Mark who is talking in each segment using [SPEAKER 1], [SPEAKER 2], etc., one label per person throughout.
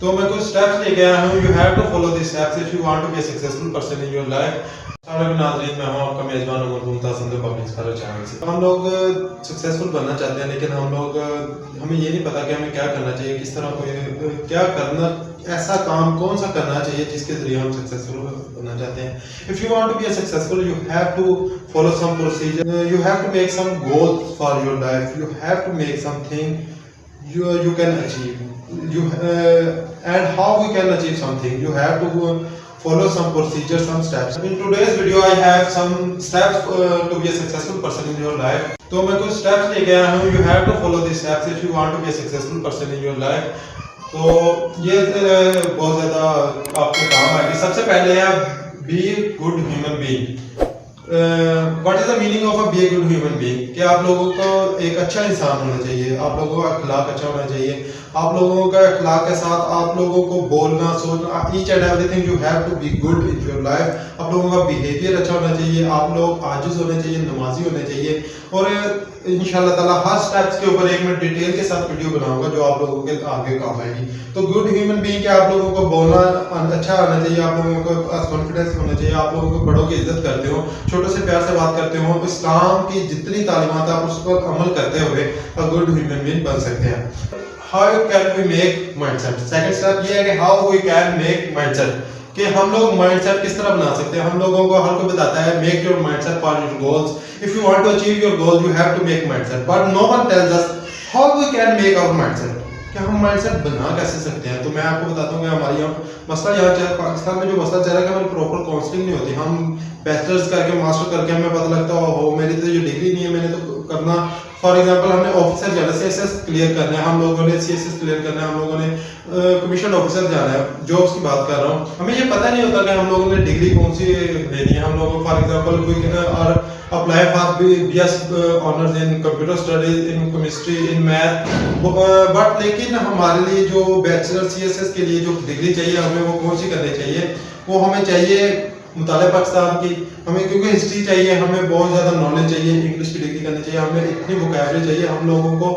[SPEAKER 1] तो मैं कुछ स्टेप्स लेके आया हूँ। You have to follow this steps if you want to be a successful person in your life. नाज़रीन, मैं हूँ आपका मेज़बान Umar Mumtaz Sandhu public scholar channel से। हम लोग सक्सेसफुल बनना चाहते हैं, लेकिन हम लोग हमें ये नहीं पता कि हमें क्या करना चाहिए, किस तरह कोई क्या करना, ऐसा काम कौन सा करना चाहिए जिसके ज़रिए हम सक्सेसफुल बनना चाहते हैं। If you want to be a successful, you have to follow some procedure, you have to make some goals for your life, you have to make something you can achieve and how we can achieve something. You have to follow some procedures, some steps. In today's video I have some steps to be a successful person in your life. तो मैं कुछ steps लेके आया हूँ. You have to follow these steps if you want to be a successful person in your life. तो ये बहुत ज़्यादा आपके काम आएगी. सबसे पहले है be good human being. What is the meaning of a be a good human being? कि आप लोगों को एक अच्छा इंसान होना चाहिए, आप लोगों का अखलाक अच्छा होना चाहिए, आप लोगों का अखलाक के साथ आप लोगों को बोलना, सोचना, each and everything you have to be good in your life. आप लोगों का बिहेवियर अच्छा होना चाहिए, आप लोग आजिज होने चाहिए, नमाजी होने चाहिए। और इंशाल्लाह ताला हर स्टेप्स के ऊपर एक मैं डिटेल के साथ वीडियो बनाऊंगा जो आप लोगों के आगे काम आएगी। तो गुड ह्यूमन बीइंग के आप लोगों को बोलना अच्छा आना चाहिए, आप लोगों को कॉन्फिडेंस होना चाहिए, आप लोगों को बड़ों की इज्जत करते हो, छोटों से प्यार से बात करते हो, इस्लाम की जितनी तालीमात आप उस पर अमल करते हुए गुड ह्यूमन बीइंग बन सकते हैं। How can we make mindset? Second step ये है कि how we can make mindset, कि हम लोग माइंडसेट किस तरह बना सकते हैं। हम लोगों को हर कोई बताता है make your mindset for your goals, if you want to achieve your goal you have to make mindset, but no one tells us how we can make our mindset, कि हम माइंडसेट बना कैसे सकते हैं। तो मैं आपको बताता हूँ कि हमारी मसला यहाँ चाहे पाकिस्तान में जो मसला चल रहा है कि हमारी प्रॉपर काउंसलिंग नहीं होती। हम बैचलर्स करके मास्टर करके हमें पता लगता है हो मेरी तो ये डिग्री नहीं है, मैंने तो करना। फॉर एग्जांपल हमने ऑफिसर जाना, सीएसएस क्लियर करना है, हम लोगों ने सीएसएस क्लियर करना है, हम लोगों ने कमीशन ऑफिसर जाना है, जॉब्स की बात कर रहा हूँ। हमें ये पता नहीं होता कि हम लोगों ने डिग्री कौन सी लेनी है। हम लोगों फॉर एग्जांपल कोई और apply for BS honours in computer studies, in chemistry, in math, but लेकिन हमारे लिए जो बैचलर सीएसएस के लिए जो डिग्री चाहिए हमें वो कौन सी करनी चाहिए? वो हमें चाहिए मुताले पाकिस्तान की, हमें क्योंकि हिस्ट्री चाहिए, हमें बहुत ज़्यादा नॉलेज चाहिए, इंग्लिश की डिग्री करनी चाहिए, हमें इतनी वोकैबुलरी चाहिए। हम लोगों को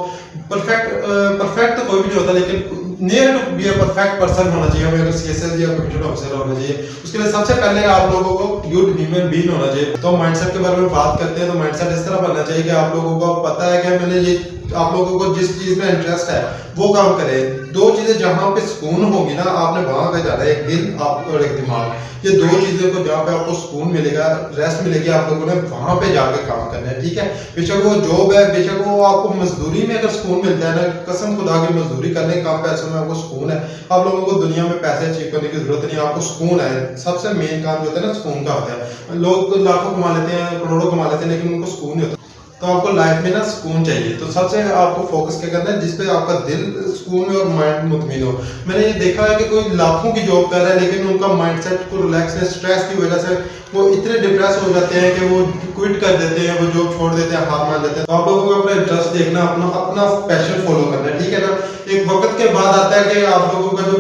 [SPEAKER 1] परफेक्ट तो कोई भी नहीं होता, लेकिन near to be a perfect person होना चाहिए। हमें अगर सीएसएस या कंप्यूटर ऑफिसर होना चाहिए, उसके लिए सबसे पहले आप लोगों को गुड ह्यूमन बीइंग होना चाहिए। तो माइंडसेट के बारे में बात करते हैं, तो माइंडसेट इस तरह बनना चाहिए कि आप लोगों को पता है कि मैंने ये, आप लोगों को जिस चीज में इंटरेस्ट है वो काम करें। दो चीजें जहां पे सुकून होगी ना, आपने वहां पे जाना है, एक दिल और एक दिमाग। ये दो चीजें को जहाँ पे आपको सुकून मिलेगा, रेस्ट मिलेगी, आप लोगों ने वहां पे जाके काम करना है, ठीक है। बेशक वो जॉब है, बेशक वो आपको मजदूरी में अगर सुकून मिलता है ना, कसम खुदा की मजदूरी करने कम पैसों में आपको सुकून है। आप लोगों को दुनिया में पैसे अचीव करने की जरूरत नहीं, आपको सुकून है। सबसे मेन काम जो होता है ना सुकून का होता है। लोग लाखों कमा लेते हैं, करोड़ों कमा लेते हैं, लेकिन उनको सुकून नहीं होता। तो आपको लाइफ में ना सुकून चाहिए, तो सबसे आपको फोकस क्या करना है जिसपे आपका दिल सुकून में और माइंड मुतमिन हो। मैंने ये देखा है कि कोई लाखों की जॉब कर रहा है, लेकिन उनका माइंडसेट को रिलैक्स है, स्ट्रेस की वजह से वो इतने डिप्रेस हो जाते हैं कि वो क्विट कर देते हैं, वो जॉब छोड़ देते हैं, हार मान लेते हैं। तो आप लोगों को अपना इंटरेस्ट देखना, अपना पैशन फॉलो करना है, ठीक है ना। एक वक्त के बाद आता है कि आप लोगों का जो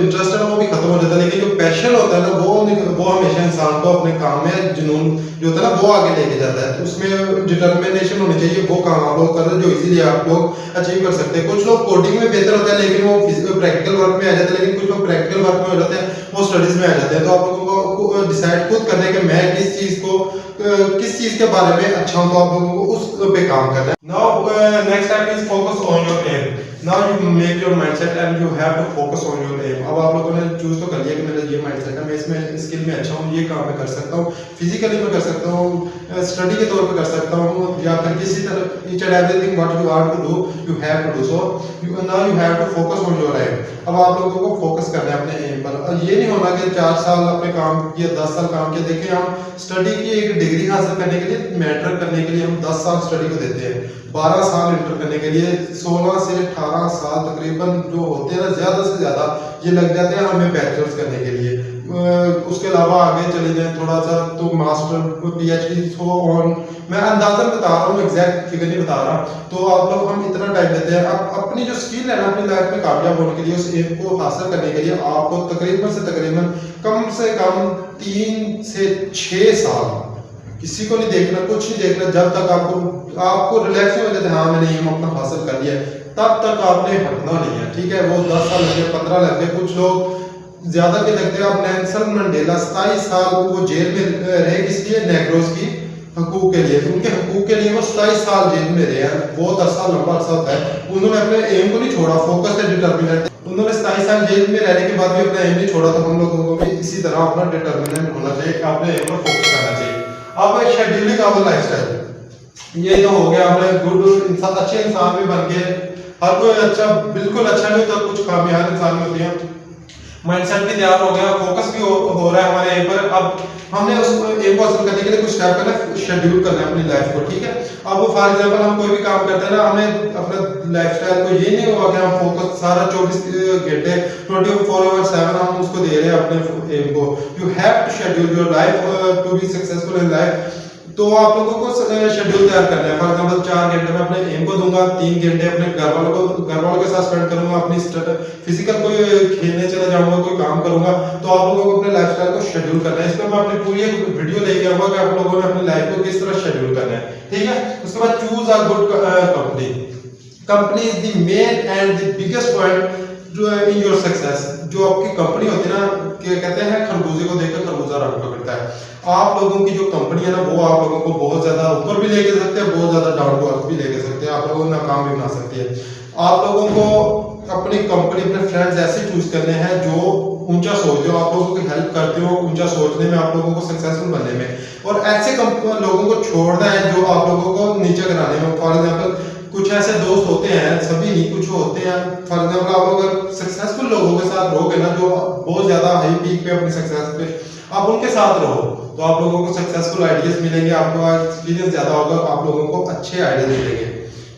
[SPEAKER 1] इंटरेस्ट है ना वो भी खत्म हो जाता है, लेकिन जो पैशन होता है ना वो हमेशा इंसान को अपने काम में जुनून जो होता है ना वो आगे लेके जाता है। तो उसमें डिटर्मिनेशन होनी चाहिए, वो काम आप लोग कर रहे हैं जो इजीली आप लोग अचीव कर सकते हैं। कुछ लोग कोडिंग में बेहतर होते हैं, लेकिन वो प्रैक्टिकल वर्क में आ जाते हैं, लेकिन कुछ लोग प्रैक्टिकल वर्क में हो जाते हैं, वो स्टडीज में आ जाते हैं। तो आप लोगों को डिसाइड खुद करना है कि मैं किस चीज के बारे में अच्छा हूं, तो आप लोगों को उस पे काम करना है। Now next step is focus on your aim. Now you make your mindset and you have to focus on your aim. अब आप लोगों ने चूज तो कर लिया कि मेरा ये माइंडसेट है, मैं इसमें स्किल में अच्छा हूँ, ये काम मैं कर सकता हूँ, फिजिकली मैं कर सकता हूँ, स्टडी के तौर पे कर सकता हूँ, या फिर किसी तरह each and everything what you want to do you have to do. So now you have to focus on your aim. अब आप लोगों को फोकस करना है अपने एम पर। ये नहीं होना कि 4 साल अपने काम किए, 10 साल काम किए। देखिए हम स्टडी की एक डिग्री हासिल करने के लिए, मैटर करने के लिए हम 10 साल स्टडी को देते हैं, 12 साल इंटर करने के लिए, 16 से 18 साल तकरीबन जो होते हैं ना, ज्यादा से ज्यादा ये लग जाते हैं हमें बैचलर्स करने के लिए। उसके अलावा आगे चले जाए थोड़ा सा तो मास्टर, पीएचडी, सो ऑन। मैं अंदाजा बता रहा हूँ, एग्जैक्ट फिगर नहीं बता रहा। तो आप लोग हम इतना टाइम देते हैं। अब अपनी जो स्किल है ना, अपनी लाइफ में कामयाब होने के लिए, उस एम को हासिल करने के लिए आपको तकरीबन कम से कम 3 से 6 साल, किसी को नहीं देखना, कुछ नहीं देखना, जब तक आपको रिलैक्स हो जाता है, हाँ मैंने एम अपना हासिल कर लिया है, तब तक आपने हटना नहीं है, ठीक है। वो 10 साल लगे, 15 लगे, कुछ लोग ज्यादा के लगते हैं। अब नेल्सन मंडेला 27 साल वो जेल में रहे, किसके लिए? नेग्रोस की हकूक के लिए, उनके हकूक के लिए वो 27 साल जेल में रहे हैं। बहुत अर्सा लंबा अर्सा होता है। उन्होंने अपने एम को नहीं छोड़ा, फोकस है, डिटर्मिनेंट। उन्होंने 27 साल जेल में रहने के बाद भी अपना एम नहीं छोड़ा। तो हम लोगों को भी इसी तरह अपना डिटर्मिनेंट होना चाहिए, अपने एम पर फोकस करना चाहिए। अब शेड्यूलिंग ऑफ लाइफस्टाइल, ये तो हो गया, आपने गुड इंसान, अच्छे इंसान भी बन गए। हर कोई अच्छा बिल्कुल अच्छा नहीं होता, कुछ खामियां इंसान होती हैं। माइंडसेट भी तैयार हो गया, फोकस भी हो रहा है हमारे एम पर। अब हमने उस एम को हासिल करने के लिए कुछ स्टेप करना है, शेड्यूल करना है अपनी लाइफ को, ठीक है। अब फॉर एग्जांपल हम कोई भी काम करते हैं ना, हमें अपना लाइफस्टाइल को ये नहीं हुआ कि हम फोकस सारा 24 घंटे 24/7 हम उसको दे रहे हैं अपने एम को। You have to schedule your life to be successful in life. तो आप लोगों को शेड्यूल तैयार करना है। फॉर एग्जांपल 4 घंटे में अपने एम को दूंगा, 3 घंटे अपने घर वालों के साथ स्पेंड करूंगा, अपनी फिजिकल कोई खेलने चला जाऊंगा, कोई काम करूंगा। तो आप लोगों को अपने लाइफस्टाइल को शेड्यूल करना है। इस पर मैं अपनी पूरी एक वीडियो लेके आऊंगा कि आप लोगों ने अपनी लाइफ को किस तरह शेड्यूल करना है, ठीक है। उसके बाद choose a good company. Company is the main and the biggest point in your success. जो आपकी कंपनी होती है ना, क्या कहते हैं, खरबूजे को देखकर खरबूजा रंग पकड़ता है। आप लोगों की जो कंपनी है ना, वो आप लोगों को बहुत ज्यादा ऊपर भी लेके सकते हैं, बहुत ज्यादा डाउन टू अर्थ भी लेके सकते हैं, आप लोगों को नाकाम भी बना सकती है। आप लोगों को अपनी कंपनी, अपने फ्रेंड्स ऐसे चूज करने हैं जो ऊंचा सोच हो, आप लोगों की हेल्प करते हो ऊंचा सोचने में, आप लोगों को सक्सेसफुल बनने में। और ऐसे लोगों को छोड़ना है जो आप लोगों को नीचे गिराने में। फॉर एग्जाम्पल कुछ ऐसे दोस्त होते हैं, सभी नहीं, कुछ होते हैं। फॉर एग्जाम्पल आप अगर सक्सेसफुल लोगों के साथ रहोगे ना, जो बहुत ज्यादा हाई पीक पे अपनी सक्सेस पे, आप उनके साथ रहो तो आप लोगों को सक्सेसफुल आइडियाज मिलेंगे, आपको एक्सपीरियंस ज्यादा होगा, आप लोगों को अच्छे आइडियाज मिलेंगे।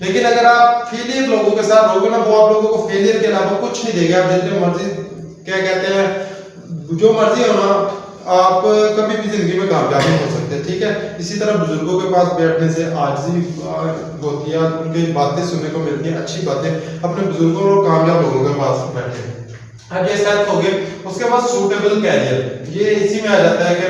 [SPEAKER 1] लेकिन अगर आप फेलियर लोगों के साथ रहोगे ना, वो आप लोगों को फेलियर के अलावा कुछ नहीं देगा। आप जितने मर्जी, क्या कहते हैं, जो मर्जी हो ना, आप कभी भी जिंदगी में कामयाब नहीं हो सकते, ठीक है। इसी तरह बुजुर्गों के पास बैठने से आजिज़ी होती है, उनकी बातें सुनने को मिलती हैं, अच्छी बातें। अपने बुजुर्गों और कामयाब लोगों के पास बैठे। अब ये सेट हो गए। उसके बाद सूटेबल कैरियर, ये इसी में आ जाता है कि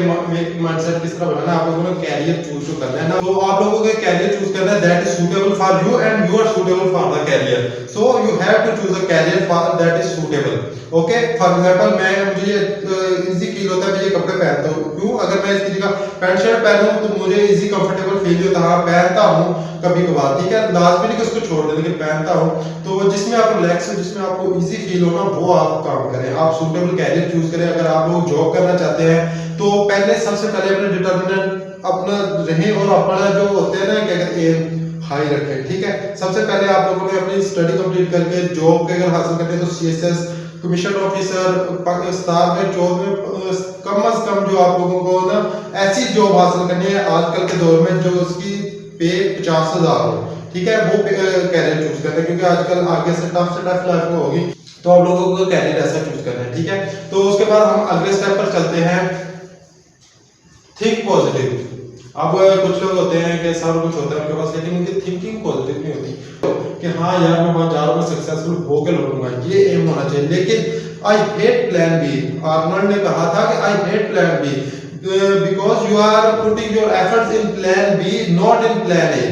[SPEAKER 1] माइंडसेट किस तरह बनाना है। आप लोगों ने कैरियर चूज जो करना है ना, तो आप लोगों को कैरियर चूज करना है that is suitable for you and you are suitable for the career. So you have to choose a career for that is suitable, okay. For example मुझे इजी फील होता है, मैं ये कपड़े पहनता हूँ, क्यों? अगर मैं इसकी जगह पैंट शर्ट पहनूं तो मुझे इजी कंफर्टेबल फील होता है, पहनता हूँ कभी कभार, ठीक है। लाजमी नहीं कि उसको छोड़ दें, लेकिन पहनता हूँ। तो जिसमें आप रिलैक्स हो, जिसमें आपको इजी फील हो ना, वो आप काम करें, आप सूटेबल कैरियर चूज करें। अगर आप लोग जॉब करना चाहते हैं तो पहले सबसे पहले अपने डिटर्मिनेंट अपना रहे और अपना जो होते हैं ना, क्या कहते हैं, हाई रखें, ठीक है। सबसे पहले आप लोगों ने अपनी स्टडी कंप्लीट करके जॉब के अगर हासिल करते हैं तो सीएसएस कमीशन ऑफिसर, पाकिस्तान में जॉब में कम से कम जो आप लोगों को ना ऐसी जॉब हासिल करनी है आजकल के दौर में जो उसकी पे 50,000 हो, ठीक है। वो कैरियर चूज करना है, क्योंकि आजकल आगे से टफ लाइफ होगी, तो आप लोगों को कैरियर ऐसा चूज करना है, ठीक है। तो उसके बाद हम अगले स्टेप पर चलते हैं, थिंक पॉजिटिव। अब कुछ लोग होते हैं कि सब कुछ होता है उनके पास, लेकिन उनकी थिंकिंग पॉजिटिव नहीं होती कि हाँ यार मैं वहां जा रहा हूँ, मैं सक्सेसफुल होकर लौटूंगा, ये एम होना चाहिए। लेकिन I hate plan B. Arnold ने कहा था कि I hate plan B because you are putting your efforts in plan B not in plan A।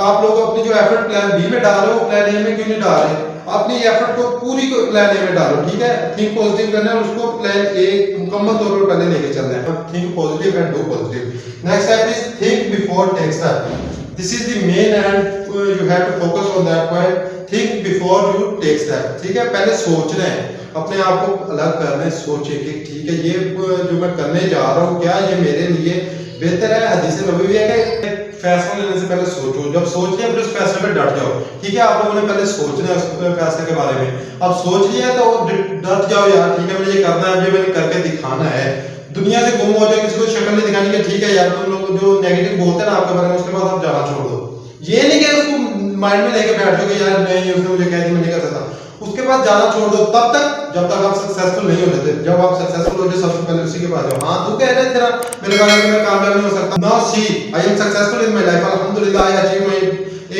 [SPEAKER 1] आप लोग अपनी जो एफर्ट प्लान बी में डाल रहे हो, प्लान ए में क्यों नहीं डाल रहे? अपनी एफर्ट को पूरी को प्लान ए में डालो, ठीक है। थिंक पॉजिटिव करना है, उसको प्लान ए मुकम्मल तौर पर पहले लेके चलना है। Think positive and do positive. Next step is think before take step. This is the main and you have to focus on that point. Think before you take step, ठीक है। पहले सोचना है, अपने आप को अलग करना है, सोचे कि ठीक है ये जो मैं करने जा रहा हूँ क्या ये मेरे लिए बेहतर है। हदीस नबवी है कि फैसला लेने से पहले सोचो, जब सोच लिया फिर उस फैसले पे डट जाओ, ठीक है। आप लोगों ने पहले सोचना है उस फैसले के बारे में। अब सोच लिया तो डट जाओ यार, ठीक है मुझे ये करना है, मुझे करके दिखाना है। दुनिया से गुम हो जाओ, किसी को शक्ल नहीं दिखानी कि ठीक है यार तुम लोग जो नेगेटिव बोलते हैं ना आपके बारे में, उसके बाद आप जाना छोड़ दो। ये नहीं कि उसको माइंड में लेके बैठ जाओ कि यार नहीं उसने मुझे कह दिया मैं नहीं कर सकता, उसके बाद जाना छोड़ दो तब तक जब तक आप सक्सेसफुल नहीं हो जाते। जब आप सक्सेसफुल हो जाए सबसे पहले उसी के पास जाओ। हाँ तू कह रहा है तेरा मेरे बारे में मैं कामयाब नहीं हो सकता, now see I am successful in my life, अल्हम्दुलिल्लाह I achieve my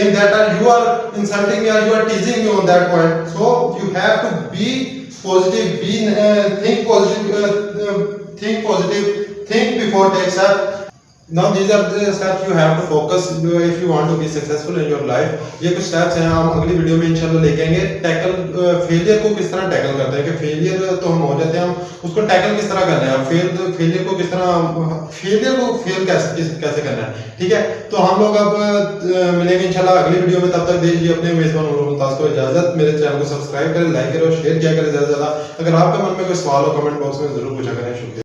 [SPEAKER 1] M that are you are insulting me और you are teasing me on that point. So you have to be positive, be think positive, think before take step. Now these are the steps you have to focus if you want to be successful in your life. ये कुछ steps हैं, हम अगली video में इंशाल्लाह लेके आएंगे। Tackle failure को किस तरह टैकल करते हैं कि फेलियर तो हम हो जाते हैं, हम उसको टैकल किस तरह करना है, फेलियर को किस तरह फेल कैसे करना है। ठीक है, तो हम लोग अब मिलेंगे इंशाल्लाह अगली वीडियो में। तब तक दीजिए अपने मेजबान मुमताज को इजाजत। मेरे चैनल को सब्सक्राइब करें, लाइक करें और शेयर किया करें ज़्यादा से ज़्यादा। अगर आपके मन में कोई सवाल हो कमेंट बॉक्स में जरूर पूछा करें। शुक्रिया।